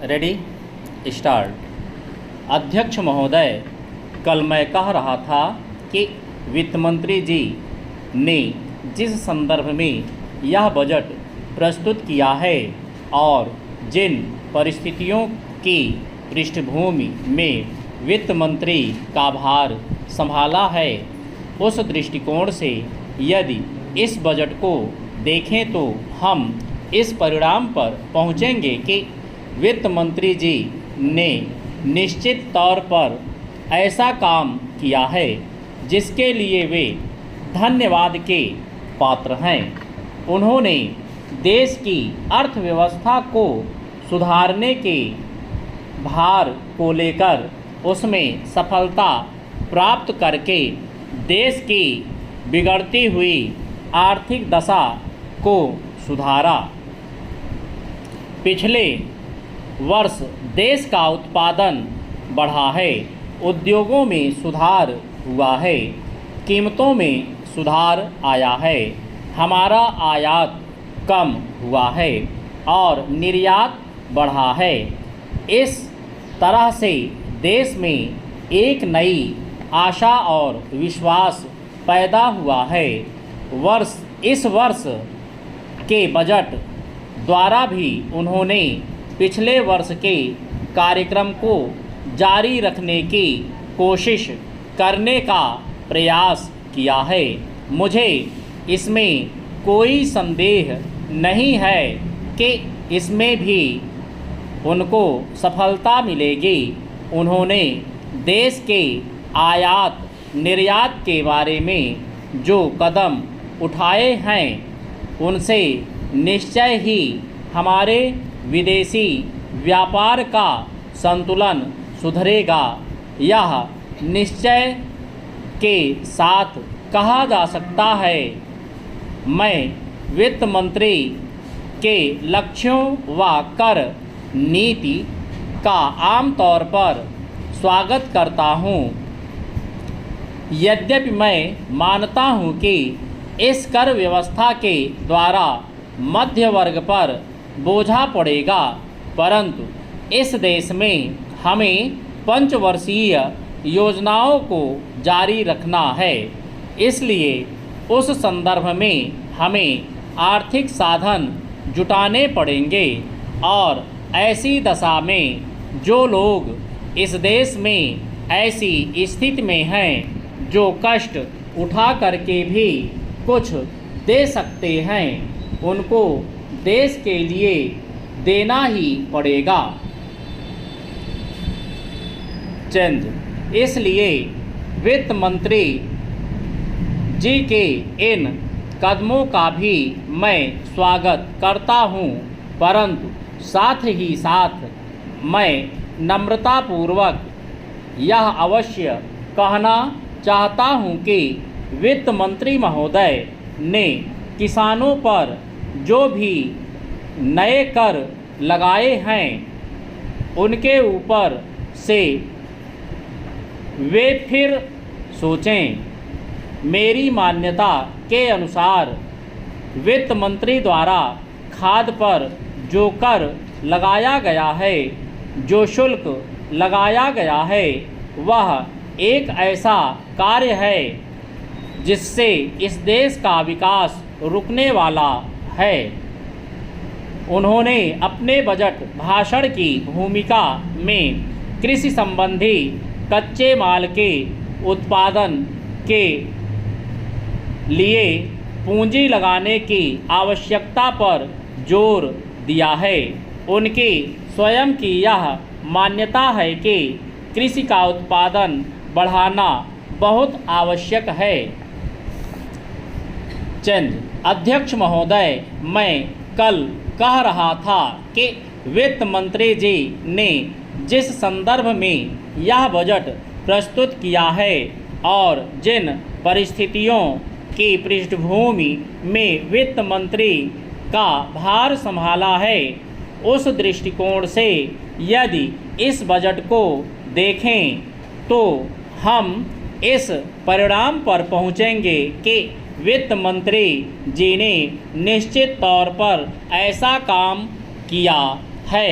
Ready start. अध्यक्ष महोदय, कल मैं कह रहा था कि वित्त मंत्री जी ने जिस संदर्भ में यह बजट प्रस्तुत किया है और जिन परिस्थितियों की पृष्ठभूमि में वित्त मंत्री का भार संभाला है, उस दृष्टिकोण से यदि इस बजट को देखें तो हम इस परिणाम पर पहुंचेंगे कि वित्त मंत्री जी ने निश्चित तौर पर ऐसा काम किया है जिसके लिए वे धन्यवाद के पात्र हैं। उन्होंने देश की अर्थव्यवस्था को सुधारने के भार को लेकर उसमें सफलता प्राप्त करके देश की बिगड़ती हुई आर्थिक दशा को सुधारा। पिछले वर्ष देश का उत्पादन बढ़ा है, उद्योगों में सुधार हुआ है, कीमतों में सुधार आया है, हमारा आयात कम हुआ है और निर्यात बढ़ा है। इस तरह से देश में एक नई आशा और विश्वास पैदा हुआ है। इस वर्ष के बजट द्वारा भी उन्होंने पिछले वर्ष के कार्यक्रम को जारी रखने की कोशिश करने का प्रयास किया है। मुझे इसमें कोई संदेह नहीं है कि इसमें भी उनको सफलता मिलेगी। उन्होंने देश के आयात निर्यात के बारे में जो कदम उठाए हैं, उनसे निश्चय ही हमारे विदेशी व्यापार का संतुलन सुधरेगा। यह निश्चय के साथ कहा जा सकता है, मैं वित्त मंत्री के लक्ष्यों व कर नीति का आमतौर पर स्वागत करता हूं। यद्यपि मैं मानता हूं कि इस कर व्यवस्था के द्वारा मध्य वर्ग पर बोझा पड़ेगा, परंतु इस देश में हमें पंचवर्षीय योजनाओं को जारी रखना है। इसलिए उस संदर्भ में हमें आर्थिक साधन जुटाने पड़ेंगे और ऐसी दशा में जो लोग इस देश में ऐसी स्थिति में हैं, जो कष्ट उठा करके भी कुछ दे सकते हैं, उनको देश के लिए देना ही पड़ेगा। चेंज। इसलिए वित्त मंत्री जी के इन कदमों का भी मैं स्वागत करता हूं, परंतु साथ ही साथ मैं नम्रतापूर्वक यह अवश्य कहना चाहता हूं कि वित्त मंत्री महोदय ने किसानों पर जो भी नए कर लगाए हैं, उनके ऊपर से वे फिर सोचें। मेरी मान्यता के अनुसार वित्त मंत्री द्वारा खाद पर जो कर लगाया गया है, जो शुल्क लगाया गया है, वह एक ऐसा कार्य है जिससे इस देश का विकास रुकने वाला है। उन्होंने अपने बजट भाषण की भूमिका में कृषि संबंधी कच्चे माल के उत्पादन के लिए पूंजी लगाने की आवश्यकता पर जोर दिया है। उनकी स्वयं की यह मान्यता है कि कृषि का उत्पादन बढ़ाना बहुत आवश्यक है। चंद। अध्यक्ष महोदय, मैं कल कह रहा था कि वित्त मंत्री जी ने जिस संदर्भ में यह बजट प्रस्तुत किया है और जिन परिस्थितियों की पृष्ठभूमि में वित्त मंत्री का भार संभाला है, उस दृष्टिकोण से यदि इस बजट को देखें तो हम इस परिणाम पर पहुंचेंगे कि वित्त मंत्री जी ने निश्चित तौर पर ऐसा काम किया है